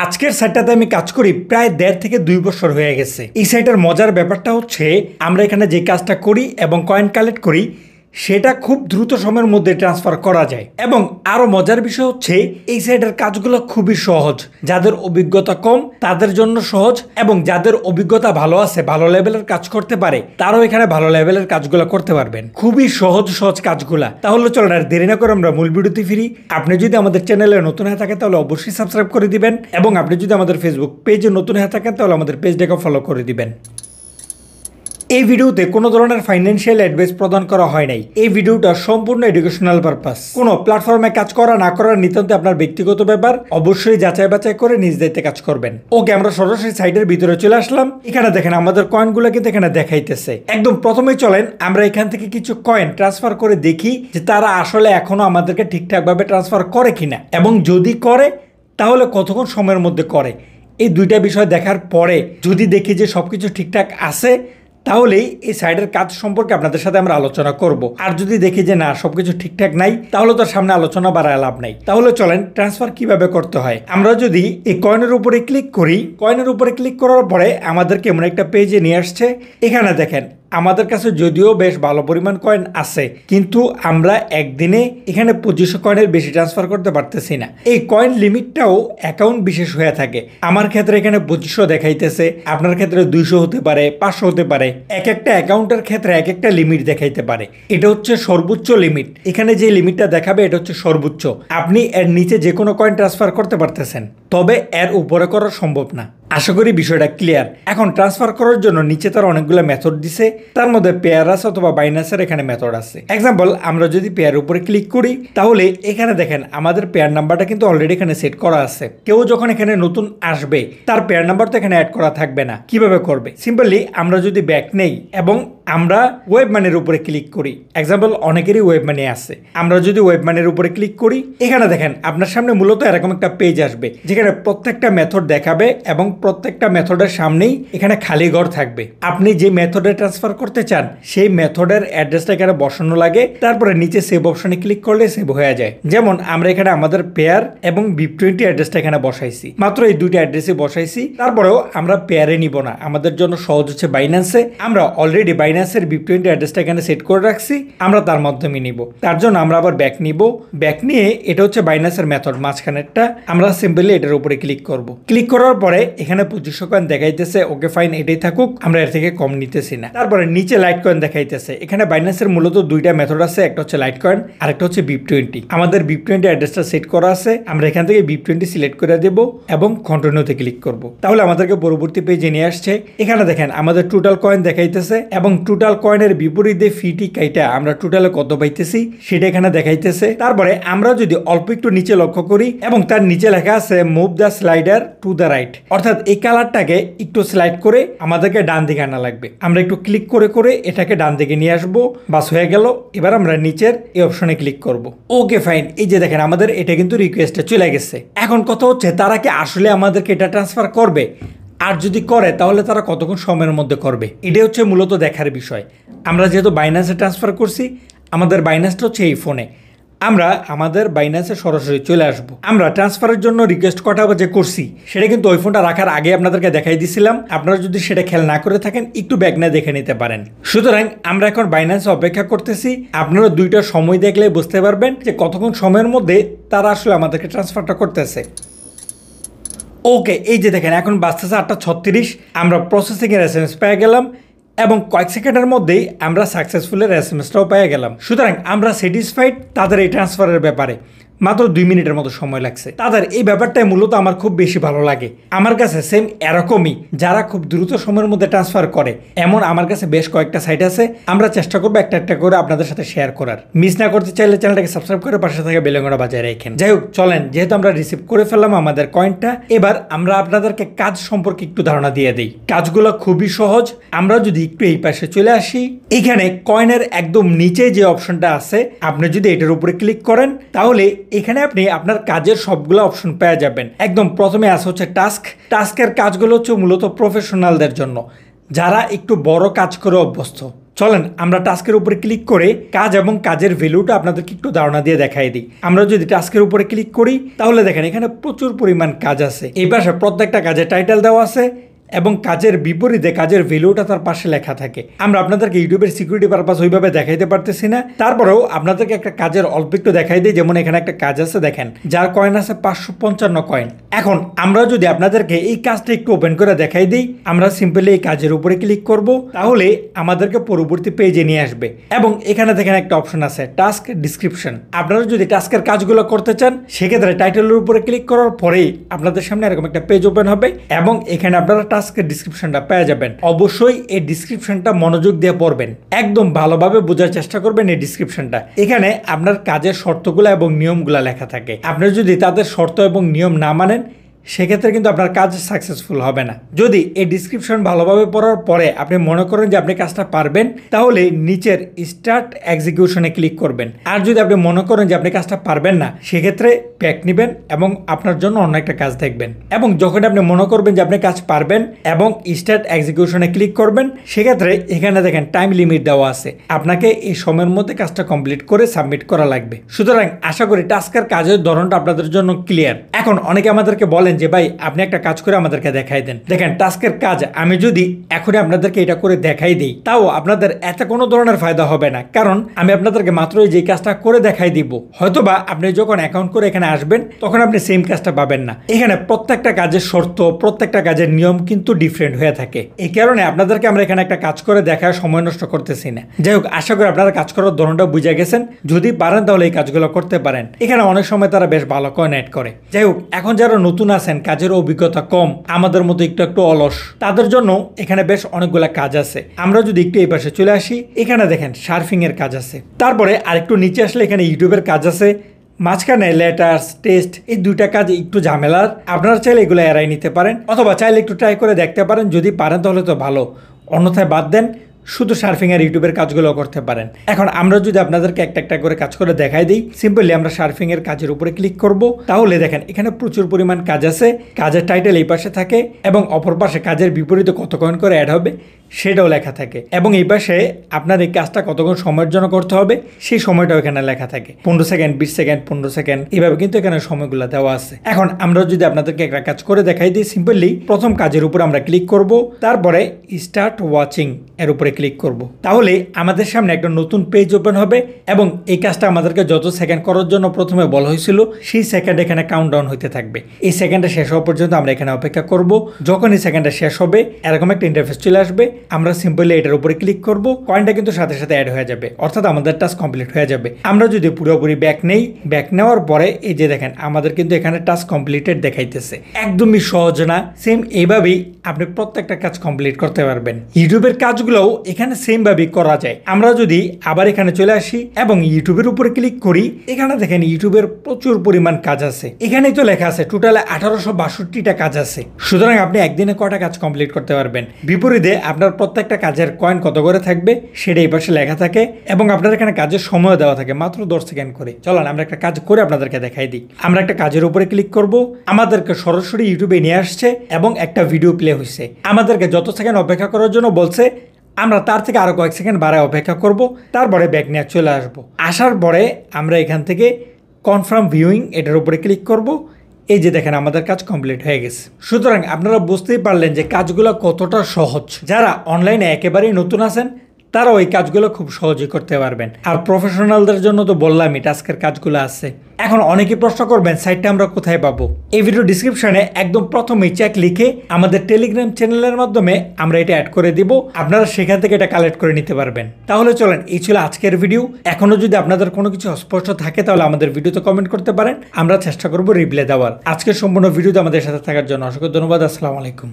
আজকের সাইটটাতে আমি কাজ করি প্রায় 1.5 থেকে 2 বছর হয়ে গেছে। এই সাইটের মজার ব্যাপারটা হচ্ছে আমরা এখানে যে কাজটা করি এবং কয়েন কালেক্ট করি সেটা খুব দ্রুত সময়ের মধ্যে ট্রান্সফার করা যায়। এবং আরো মজার বিষয় হচ্ছে এই সাইটের কাজগুলো খুবই সহজ। যাদের অভিজ্ঞতা কম তাদের জন্য সহজ, এবং যাদের অভিজ্ঞতা ভালো আছে, ভালো লেভেলের কাজ করতে পারে, তারাও এখানে ভালো লেভেলের কাজগুলো করতে পারবেন। খুবই সহজ কাজগুলা। তাহলে চলেন আর দেরি না করে আমরা মূল ভিডিওতে ফিরি। আপনি যদি আমাদের চ্যানেলে নতুন হয়ে থাকেন তাহলে অবশ্যই সাবস্ক্রাইব করে দিবেন, এবং আপনি যদি আমাদের ফেসবুক পেজে নতুন হয়ে থাকেন তাহলে আমাদের পেজটাকে ফলো করে দিবেন। এই ভিডিওতে কোনো ধরনের ফাইন্যান্সিয়াল অ্যাডভাইস প্রদান করা হয় নাই। এই ভিডিওটা সম্পূর্ণ এডুকেশনাল পারপাস। কোনো প্ল্যাটফর্মে কাজ করা না করার নিতান্ত আপনার ব্যক্তিগত ব্যাপার। অবশ্যই যাচাই বাছাই করে নিজ দায়িত্বে কাজ করবেন। ওকে, আমরা সরাসরি সাইটের ভিতরে চলে আসলাম। এখানে দেখেন আমাদের কয়েনগুলো কিন্তু এখানে দেখাইতেছে। একদম প্রথমেই চলেন আমরা এখান থেকে কিছু কয়েন ট্রান্সফার করে দেখি যে তারা আসলে এখনো আমাদেরকে ঠিকঠাকভাবে ট্রান্সফার করে কিনা, এবং যদি করে তাহলে কতক্ষণ সময়ের মধ্যে করে। এই দুইটা বিষয় দেখার পরে যদি দেখি যে সবকিছু ঠিকঠাক আছে তাহলেই এই সাইটের কাজ সম্পর্কে আপনাদের সাথে আমরা আলোচনা করব। আর যদি দেখি যে না সবকিছু ঠিকঠাক নাই তাহলে তো সামনে আলোচনা বাড়ায় লাভ নাই। তাহলে চলেন ট্রান্সফার কিভাবে করতে হয়। আমরা যদি এই কয়েনের উপরে ক্লিক করি, কয়েনের উপরে ক্লিক করার পরে আমাদেরকে এমন একটা পেজে নিয়ে আসছে। এখানে দেখেন আমাদের কাছে যদিও বেশ ভালো পরিমাণ কয়েন আছে, কিন্তু আমরা একদিনে এখানে 2500 কয়েনের বেশি ট্রান্সফার করতে পারতেছি না। এই কয়েন লিমিটটাও অ্যাকাউন্ট বিশেষ হয়ে থাকে। আমার ক্ষেত্রে এখানে 2500 দেখাইতেছে, আপনার ক্ষেত্রে 200 হতে পারে, 500 হতে পারে। এক একটা অ্যাকাউন্টের ক্ষেত্রে এক একটা লিমিট দেখাইতে পারে। এটা হচ্ছে সর্বোচ্চ লিমিট। এখানে যে লিমিটটা দেখাবে এটা হচ্ছে সর্বোচ্চ। আপনি এর নিচে যে কোনো কয়েন ট্রান্সফার করতে পারতেছেন, তবে এর উপরে করা সম্ভব না। আশা করি বিষয়টা ক্লিয়ার। এখন ট্রান্সফার করার জন্য নিচে তার অনেকগুলো মেথড দিছে, তার মধ্যে পেয়ার আছে অথবা বাইন্যান্সের এখানে মেথড আছে। এক্সাম্পল, আমরা যদি পেয়ার উপরে ক্লিক করি তাহলে এখানে দেখেন আমাদের পেয়ার নাম্বারটা কিন্তু অলরেডি এখানে সেট করা আছে। কেউ যখন এখানে নতুন আসবে তার পেয়ার নাম্বার তো এখানে অ্যাড করা থাকবে না। কিভাবে করবে? সিম্পলি আমরা যদি ব্যাক নেই এবং আমরা ওয়েব মানির উপরে ক্লিক করি, এক্সাম্পল অনেকেরই ওয়েব মানি আছে, আমরা যদি ওয়েব মানির উপরে ক্লিক করি এখানে দেখেন আপনার সামনে মূলত এরকম একটা পেজ আসবে যেখানে প্রত্যেকটা মেথড দেখাবে এবং প্রত্যেকটা মেথডের সামনেই এখানে খালি ঘর থাকবে। আপনি যে মেথডে ট্রান্সফার করতে চান সেই মেথডের অ্যাড্রেসটা এখানে বসানো লাগে, তারপরে নিচে সেভ অপশনে ক্লিক করলে সেভ হয়ে যায়। যেমন আমরা এখানে আমাদের পেয়ার এবং BIP20 অ্যাড্রেসটা এখানে বসাইছি, মাত্র এই দুইটা অ্যাড্রেসে বসাইছি। তারপরেও আমরা পেয়ারে নিব না, আমাদের জন্য সহজ হচ্ছে বাইন্যান্সে। আমরা অলরেডি বাইন্যান্সের BIP20 অ্যাড্রেসটা এখানে সেট করে রাখছি, আমরা তার মাধ্যমে নিব। তার জন্য আমরা আবার ব্যাক নিব। ব্যাক নিয়ে এটা হচ্ছে বাইন্যান্সের মেথড মাঝখানেরটা, আমরা সিম্পলি এটার উপরে ক্লিক করব। ক্লিক করার পরে এখানে 2500 কয়েন দেখাইতেছে। ওকে ফাইন, এটাই থাকুক, আমরা এর থেকে কম নিতেছি না। তারপরে নিচে লাইট কয়েন দেখাইতেছে। এখানে বাইন্যান্সের মূলত দুইটা মেথড আছে, একটা হচ্ছে লাইট কয়েন আর একটা হচ্ছে BIP20। আমাদের BIP20 অ্যাড্রেসটা সেট করা আছে, আমরা এখান থেকে BIP20 সিলেক্ট করে দেব এবং কন্টিনিউতে ক্লিক করব। তাহলে আমাদেরকে পরবর্তী পেজে নিয়ে আসছে। এখানে দেখেন আমাদের টোটাল কয়েন দেখাইতেছে এবং টোটাল কয়েনের বিপরীতে ফিটি কাইটা আমরা টোটালে কত পাইতেছি সেটা এখানে দেখাইতেছে। তারপরে আমরা যদি অল্প একটু নিচে লক্ষ্য করি এবং তার নিচে লেখা আছে move the slider to the right, অর্থাৎ এই কালারটাকে একটু স্লাইড করে আমাদেরকে ডান দিকে আনা লাগবে। আমরা একটু ক্লিক করে করে এটাকে ডান দিকে নিয়ে আসবো। বাস হয়ে গেল। এবার আমরা নিচের এই অপশনে ক্লিক করব। ওকে ফাইন, এই যে দেখেন আমাদের এটা কিন্তু রিকোয়েস্টে চলে গেছে। এখন কথা হচ্ছে তারা কি আসলে আমাদেরকে এটা ট্রান্সফার করবে, আর যদি করে তাহলে তারা কতক্ষণ সময়ের মধ্যে করবে, এটাই হচ্ছে মূলত দেখার বিষয়। আমরা যেহেতু বাইন্যান্সে ট্রান্সফার করছি, আমাদের বাইন্যান্সটা হচ্ছে এই ফোনে, আমরা আমাদের বাইন্যান্সে সরাসরি চলে আসব। আমরা ট্রান্সফারের জন্য রিকোয়েস্ট কটা যে করছি সেটা কিন্তু ওই ফোনটা রাখার আগে আপনাদেরকে দেখাই দিছিলাম। আপনারা যদি সেটা খেয়াল না করে থাকেন একটু ব্যাক না দেখে নিতে পারেন। সুতরাং আমরা এখন বাইন্যান্সে অপেক্ষা করতেছি। আপনারা দুইটা সময় দেখলে বুঝতে পারবেন যে কতক্ষণ সময়ের মধ্যে তারা আসলে আমাদেরকে ট্রান্সফারটা করতেছে। ওকে, এই যে দেখেন এখন বাজতেছে 8:36। আমরা প্রসেসিংয়ের SMS পেয়ে গেলাম এবং কয়েক সেকেন্ডের মধ্যেই আমরা সাকসেসফুলের SMSটাও পেয়ে গেলাম। সুতরাং আমরা স্যাটিসফাইড তাদের এই ট্রান্সফারের ব্যাপারে। মাত্র 2 মিনিটের মতো সময় লাগছে। তাদের এই ব্যাপারটাই মূলত আমার খুব বেশি ভালো লাগে। আমার কাছে সেম এরকমই যারা খুব দ্রুত সময়ের মধ্যে ট্রান্সফার করে, এমন আমার কাছে বেশ কয়েকটা সাইট আছে। আমরা চেষ্টা করবো একটা একটা করে আপনাদের সাথে শেয়ার করার। মিস না করতে চাইলে চ্যানেলটাকে সাবস্ক্রাইব করে পাশে থাকা বেল আইকনটা বাজায় রাখেন। যাই হোক, চলেন, যেহেতু আমরা রিসিভ করে ফেললাম আমাদের কয়েনটা, এবার আমরা আপনাদেরকে কাজ সম্পর্কে একটু ধারণা দিয়ে দিই। কাজগুলো খুবই সহজ। আমরা যদি একটু এই পাশে চলে আসি, এখানে কয়েনের একদম নিচে যে অপশনটা আছে আপনি যদি এটার উপরে ক্লিক করেন তাহলে এখানে আপনি আপনার কাজের সবগুলো অপশন পেয়ে যাবেন। একদম প্রথমে আছে হচ্ছে টাস্ক। টাস্কের কাজগুলো হচ্ছে মূলত প্রফেশনালদের জন্য, যারা একটু বড় কাজ করে অভ্যস্ত। চলেন আমরা টাস্কের উপরে ক্লিক করে কাজ এবং কাজের ভ্যালুটা আপনাদেরকে একটু ধারণা দিয়ে দেখাই দিই। আমরা যদি টাস্কের উপরে ক্লিক করি তাহলে দেখেন এখানে প্রচুর পরিমাণ কাজ আছে। এই পাশে প্রত্যেকটা কাজের টাইটেল দেওয়া আছে এবং কাজের বিপরীতে কাজের ভ্যালুটা তার পাশে লেখা থাকে। আমরা আপনাদেরকে ইউটিউবের সিকিউরিটি পারপাস ওইভাবে দেখাইতে পারতেছি না, তারপরেও আপনাদেরকে একটা কাজের অল্প একটু দেখাই দিই। যেমন এখানে একটা কাজ আছে দেখেন, যার কয়েন আছে 555 কয়েন। এখন আমরা যদি আপনাদেরকে এই কাজটা একটু ওপেন করে দেখাই দিই, আমরা সিম্পলি এই কাজের উপরে ক্লিক করব, তাহলে আমাদেরকে পরবর্তী পেজে নিয়ে আসবে এবং এখানে দেখেন একটা অপশন আছে টাস্ক ডিসক্রিপশন। আপনারা যদি টাস্কের কাজগুলো করতে চান সেক্ষেত্রে টাইটেলের উপরে ক্লিক করার পরেই আপনাদের সামনে এরকম একটা পেজ ওপেন হবে এবং এখানে আপনারা টাস্কের ডিসক্রিপশনটা পেয়ে যাবেন। অবশ্যই এই ডিসক্রিপশনটা মনোযোগ দিয়ে পড়বেন, একদম ভালোভাবে বোঝার চেষ্টা করবেন এই ডিসক্রিপশনটা। এখানে আপনার কাজের শর্তগুলো এবং নিয়মগুলো লেখা থাকে। আপনি যদি তাদের শর্ত এবং নিয়ম না মানেন সেক্ষেত্রে কিন্তু আপনার কাজ সাকসেসফুল হবে না। যদি এই ডিসক্রিপশন ভালোভাবে পড়ার পরে আপনি মনে করেন যে আপনি কাজটা পারবেন, তাহলে নিচের স্টার্ট এক্সিকিউশনে ক্লিক করবেন। আর যদি আপনি মনে করেন যে আপনি কাজটা পারবেন না সেক্ষেত্রে ব্যাক নেবেন এবং আপনার জন্য অন্য একটা কাজ দেখবেন। এবং যখন আপনি মনে করবেন যে আপনি কাজ পারবেন এবং স্টার্ট এক্সিকিউশনে ক্লিক করবেন, সেক্ষেত্রে এখানে দেখেন টাইম লিমিট দেওয়া আছে, আপনাকে এই সময়ের মধ্যে কাজটা কমপ্লিট করে সাবমিট করা লাগবে। সুতরাং আশা করি টাস্কের কাজের ধরনটা আপনাদের জন্য ক্লিয়ার। এখন অনেকে আমাদেরকে বলেন যে ভাই আপনি একটা কাজ করে আমাদেরকে দেখাই দেন। দেখেন টাস্কের কাজ আমি যদি এখনই আপনাদেরকে এটা করে দেখাই দিই তাও আপনাদের এত কোনো ধরনের ফায়দা হবে না, কারণ আমি আপনাদেরকে মাত্রই যে কাজটা করে দেখাই দিব, হয়তোবা আপনি যখন অ্যাকাউন্ট করে এখানে আসবেন তখন আপনি সেম কাজটা পাবেন না। এখানে প্রত্যেকটা কাজের শর্ত, প্রত্যেকটা কাজের নিয়ম কিন্তু ডিফারেন্ট হয়ে থাকে। এই কারণে আপনাদেরকে আমরা এখানে একটা কাজ করে দেখার সময় নষ্ট করতেছি না। যাই হোক, আশা করি আপনারা কাজ করার ধরনটা বুঝে গেছেন। যদি পারেন তাহলে এই কাজগুলো করতে পারেন। এখানে অনেক সময় তারা বেশ ভালো কয়েন অ্যাড করে। যাই হোক, এখন যারা নতুন আছেন, কাজের অভিজ্ঞতা কম, আমাদের মতো একটু অলস, তাদের জন্য এখানে বেশ অনেকগুলা কাজ আছে। আমরা যদি একটু এই পাশে চলে আসি, এখানে দেখেন সার্ফিং এর কাজ আছে। তারপরে আরেকটু নিচে আসলে এখানে ইউটিউবের কাজ আছে। মাঝখানে লেটার্স, টেস্ট, এই দুইটা কাজ একটু ঝামেলার। আপনারা চাইলে এগুলো এড়াই নিতে পারেন অথবা চাইলে একটু ট্রাই করে দেখতে পারেন। যদি পারেন তাহলে তো ভালো, অন্যথায় বাদ দেন, শুধু সার্ফিং আর ইউটিউবের কাজগুলো করতে পারেন। এখন আমরা যদি আপনাদেরকে একটা একটা করে কাজ করে দেখাই দিই, সিম্পলি আমরা সার্ফিং এর কাজের উপরে ক্লিক করব, তাহলে দেখেন এখানে প্রচুর পরিমাণ কাজ আছে। কাজের টাইটেল এই পাশে থাকে এবং অপর পাশে কাজের বিপরীতে কত কয়েন করে অ্যাড হবে সেটাও লেখা থাকে এবং এই পাশে আপনার এই কাজটা কতক্ষণ সময়ের জন্য করতে হবে সেই সময়টাও এখানে লেখা থাকে। 15 সেকেন্ড, 20 সেকেন্ড, 15 সেকেন্ড, এইভাবে কিন্তু এখানে সময়গুলো দেওয়া আছে। এখন আমরা যদি আপনাদেরকে একটা কাজ করে দেখাই দিই, সিম্পলি প্রথম কাজের উপর আমরা ক্লিক করব, তারপরে স্টার্ট ওয়াচিং এর উপরে ক্লিক করব, তাহলে আমাদের সামনে একটা নতুন পেজ ওপেন হবে এবং এই কাজটা আমাদেরকে যত সেকেন্ড করার জন্য প্রথমে বলা হয়েছিল সেই সেকেন্ড এখানে কাউন্টডাউন হইতে থাকবে। এই সেকেন্ডটা শেষ হওয়া পর্যন্ত আমরা এখানে অপেক্ষা করব। যখন এই সেকেন্ডটা শেষ হবে এরকম একটা ইন্টারফেস চলে আসবে, আমরা সিম্পলি এটার উপরে ক্লিক করব, কয়েনটা কিন্তু সাথে সাথে অ্যাড হয়ে যাবে, অর্থাৎ আমাদের টাস্ক কমপ্লিট হয়ে যাবে। আমরা যদি পুরোপুরি ব্যাক নেই, ব্যাক নেওয়ার পরে এই যে দেখেন আমাদের কিন্তু এখানে টাস্ক কমপ্লিটেড দেখাইতেছে। একদমই সহজ না? সেম এইভাবেই আপনি প্রত্যেকটা কাজ কমপ্লিট করতে পারবেন। ইউটিউবের কাজগুলোও এখানে সেম ভাবেই করা যায়। আমরা যদি আবার এখানে চলে আসি এবং ইউটিউবের উপরে ক্লিক করি, এখানে দেখেন ইউটিউবের প্রচুর পরিমাণ কাজ আছে। এখানেই তো লেখা আছে টোটালে 1862টা কাজ আছে। সুতরাং আপনি একদিনে কটা কাজ কমপ্লিট করতে পারবেন। বিপরীতে আপনার প্রত্যেকটা কাজের কয়েন কত করে থাকবে সেটা এই পাশে লেখা থাকে এবং আপনার এখানে কাজের সময় দেওয়া থাকে মাত্র 10 সেকেন্ড করে। চলুন আমরা একটা কাজ করে আপনাদেরকে দেখাই দিই। আমরা একটা কাজের উপরে ক্লিক করব, আমাদেরকে সরাসরি ইউটিউবে নিয়ে আসছে এবং একটা ভিডিও প্লে হয়েছে। আমাদেরকে যত সেকেন্ড অপেক্ষা করার জন্য বলছে আমরা তার থেকে আরো কয়েক সেকেন্ড বাড়ায় অপেক্ষা করব, তারপরে ব্যাক নিয়ে চলে আসবো। আসার পরে আমরা এখান থেকে কনফার্ম ভিউইং এটার উপরে ক্লিক করব। এই যে দেখেন আমাদের কাজ কমপ্লিট হয়ে গেছে। সুতরাং আপনারা বুঝতেই পারলেন যে কাজগুলো কতটা সহজ। যারা অনলাইনে একেবারেই নতুন আছেন তারা ওই কাজগুলো খুব সহজেই করতে পারবেন। আর প্রফেশনালদের জন্য তো বললামই টাস্কের কাজগুলো আছে। এখন অনেকে প্রশ্ন করবেন সাইটটা আমরা কোথায় পাবো? এই ভিডিও ডিসক্রিপশনে একদম প্রথমেই চেক লিখে আমাদের টেলিগ্রাম চ্যানেলের মাধ্যমে আমরা এটা অ্যাড করে দিব, আপনারা সেখান থেকে এটা কালেক্ট করে নিতে পারবেন। তাহলে চলেন, এই ছিল আজকের ভিডিও। এখনো যদি আপনাদের কোনো কিছু অস্পষ্ট থাকে তাহলে আমাদের ভিডিওতে কমেন্ট করতে পারেন, আমরা চেষ্টা করব রিপ্লাই দেওয়ার। আজকের সম্পূর্ণ ভিডিওতে আমাদের সাথে থাকার জন্য অসংখ্য ধন্যবাদ। আসসালামু আলাইকুম।